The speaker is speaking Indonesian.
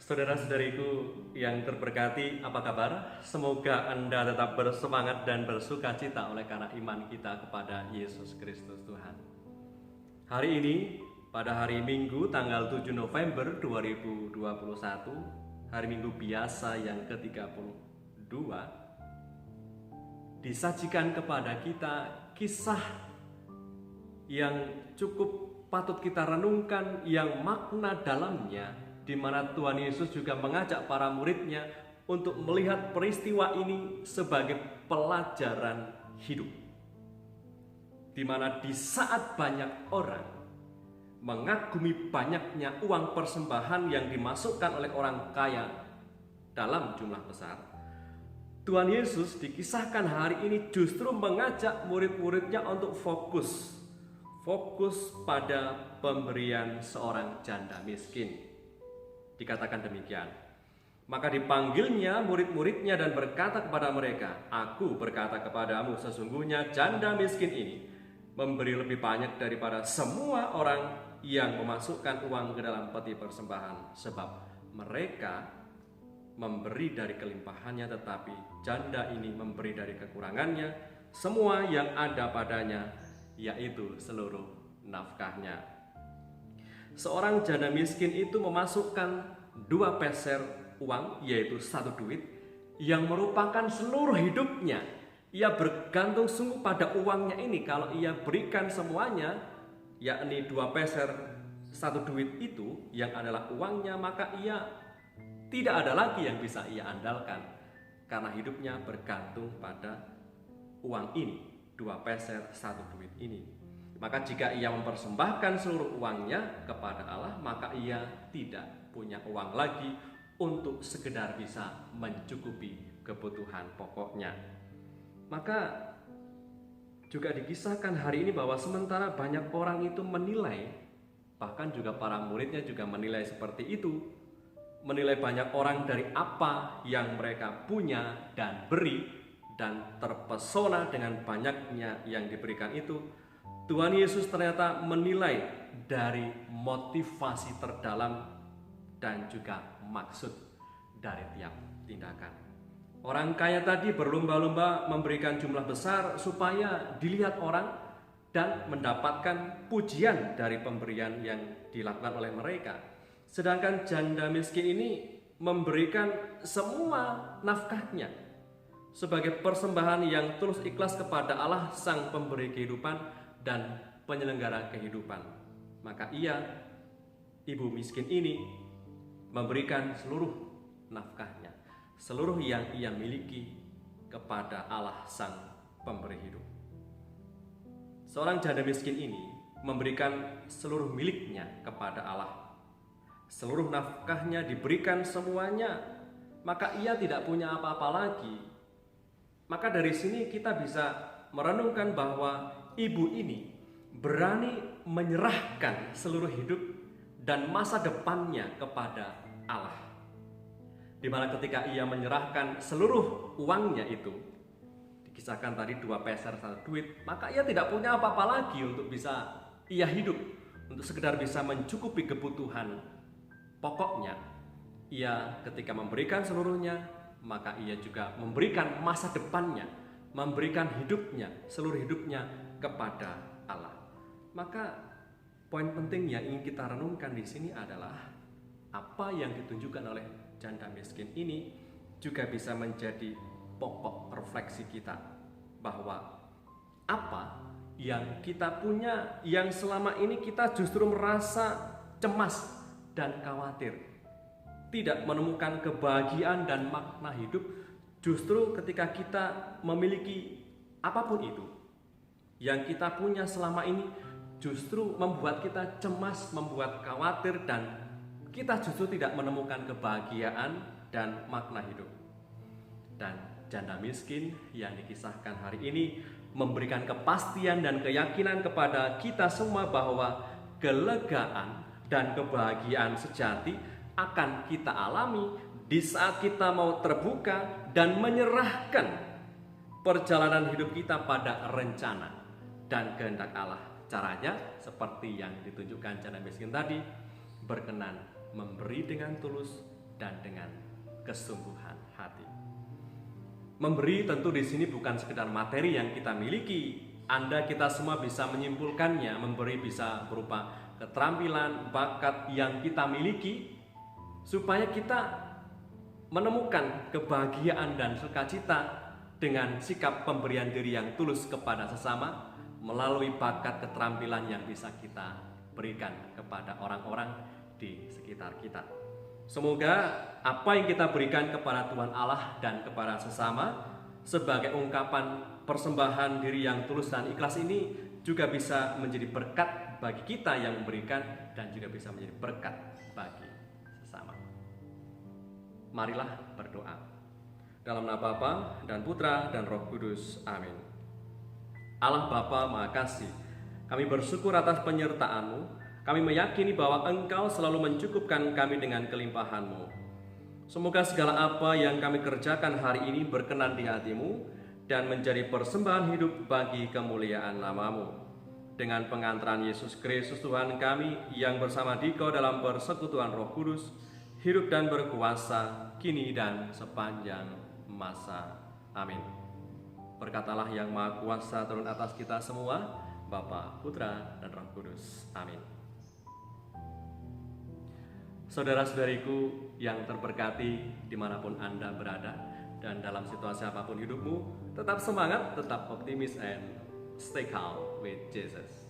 Saudara-saudariku yang terberkati, apa kabar? Semoga Anda tetap bersemangat dan bersuka cita oleh karena iman kita kepada Yesus Kristus Tuhan. Hari ini, pada hari Minggu tanggal 7 November 2021, hari Minggu biasa yang ke-32, disajikan kepada kita kisah yang cukup patut kita renungkan, yang makna dalamnya di mana Tuhan Yesus juga mengajak para muridnya untuk melihat peristiwa ini sebagai pelajaran hidup. Di mana di saat banyak orang mengagumi banyaknya uang persembahan yang dimasukkan oleh orang kaya dalam jumlah besar, Tuhan Yesus dikisahkan hari ini justru mengajak murid-muridnya untuk fokus pada pemberian seorang janda miskin. Dikatakan demikian, maka dipanggilnya murid-muridnya dan berkata kepada mereka, "Aku berkata kepadamu, sesungguhnya janda miskin ini memberi lebih banyak daripada semua orang yang memasukkan uang ke dalam peti persembahan, sebab mereka memberi dari kelimpahannya, tetapi janda ini memberi dari kekurangannya semua yang ada padanya, yaitu seluruh nafkahnya." Seorang janda miskin itu memasukkan 2 peser uang, yaitu 1 duit, yang merupakan seluruh hidupnya. Ia bergantung sungguh pada uangnya ini. Kalau ia berikan semuanya, yakni 2 peser 1 duit itu yang adalah uangnya, maka ia tidak ada lagi yang bisa ia andalkan, karena hidupnya bergantung pada uang ini, 2 peser 1 duit ini. Maka jika ia mempersembahkan seluruh uangnya kepada Allah, maka ia tidak punya uang lagi untuk sekedar bisa mencukupi kebutuhan pokoknya. Maka juga dikisahkan hari ini bahwa sementara banyak orang itu menilai, bahkan juga para muridnya juga menilai seperti itu, menilai banyak orang dari apa yang mereka punya dan beri, dan terpesona dengan banyaknya yang diberikan itu. Tuhan Yesus ternyata menilai dari motivasi terdalam dan juga maksud dari tiap tindakan. Orang kaya tadi berlomba-lomba memberikan jumlah besar supaya dilihat orang dan mendapatkan pujian dari pemberian yang dilakukan oleh mereka. Sedangkan janda miskin ini memberikan semua nafkahnya sebagai persembahan yang tulus ikhlas kepada Allah, Sang Pemberi kehidupan dan penyelenggara kehidupan. Maka ibu miskin ini memberikan seluruh nafkahnya, seluruh yang ia miliki kepada Allah, Sang Pemberi hidup. Seorang janda miskin ini memberikan seluruh miliknya kepada Allah. Seluruh nafkahnya diberikan semuanya, maka ia tidak punya apa-apa lagi. Maka dari sini kita bisa merenungkan bahwa ibu ini berani menyerahkan seluruh hidup dan masa depannya kepada Allah. Di mana ketika ia menyerahkan seluruh uangnya itu, dikisahkan tadi 2 peser 1 duit, maka ia tidak punya apa-apa lagi untuk bisa ia hidup, untuk sekedar bisa mencukupi kebutuhan pokoknya. Ia ketika memberikan seluruhnya, maka ia juga memberikan masa depannya, memberikan hidupnya, seluruh hidupnya kepada Allah. Maka poin penting yang ingin kita renungkan di sini adalah apa yang ditunjukkan oleh janda miskin ini juga bisa menjadi pokok refleksi kita, bahwa apa yang kita punya yang selama ini kita justru merasa cemas dan khawatir, tidak menemukan kebahagiaan dan makna hidup, justru ketika kita memiliki apapun itu yang kita punya selama ini justru membuat kita cemas, membuat khawatir, dan kita justru tidak menemukan kebahagiaan dan makna hidup. Dan janda miskin yang dikisahkan hari ini memberikan kepastian dan keyakinan kepada kita semua bahwa kelegaan dan kebahagiaan sejati akan kita alami di saat kita mau terbuka dan menyerahkan perjalanan hidup kita pada rencana dan kehendak Allah. Caranya seperti yang ditunjukkan janda miskin tadi, berkenan memberi dengan tulus, dan dengan kesungguhan hati. Memberi tentu di sini bukan sekedar materi yang kita miliki. Kita semua bisa menyimpulkannya. Memberi bisa berupa keterampilan, bakat yang kita miliki, supaya kita menemukan kebahagiaan dan sukacita dengan sikap pemberian diri yang tulus kepada sesama melalui bakat keterampilan yang bisa kita berikan kepada orang-orang di sekitar kita. Semoga apa yang kita berikan kepada Tuhan Allah dan kepada sesama sebagai ungkapan persembahan diri yang tulus dan ikhlas ini juga bisa menjadi berkat bagi kita yang memberikan dan juga bisa menjadi berkat bagi sesama. Marilah berdoa. Dalam nama Bapa dan Putra dan Roh Kudus. Amin. Allah Bapa Maha Kasih, kami bersyukur atas penyertaan-Mu. Kami meyakini bahwa Engkau selalu mencukupkan kami dengan kelimpahan-Mu. Semoga segala apa yang kami kerjakan hari ini berkenan di hati-Mu dan menjadi persembahan hidup bagi kemuliaan nama-Mu. Dengan pengantaran Yesus Kristus Tuhan kami yang bersama Dikau dalam persekutuan Roh Kudus, hidup dan berkuasa kini dan sepanjang masa. Amin. Berkatalah yang Maha Kuasa turun atas kita semua, Bapa, Putra, dan Roh Kudus. Amin. Saudara-saudariku yang terberkati dimanapun Anda berada dan dalam situasi apapun hidupmu, tetap semangat, tetap optimis, and stay calm with Jesus.